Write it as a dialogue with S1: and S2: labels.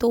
S1: 2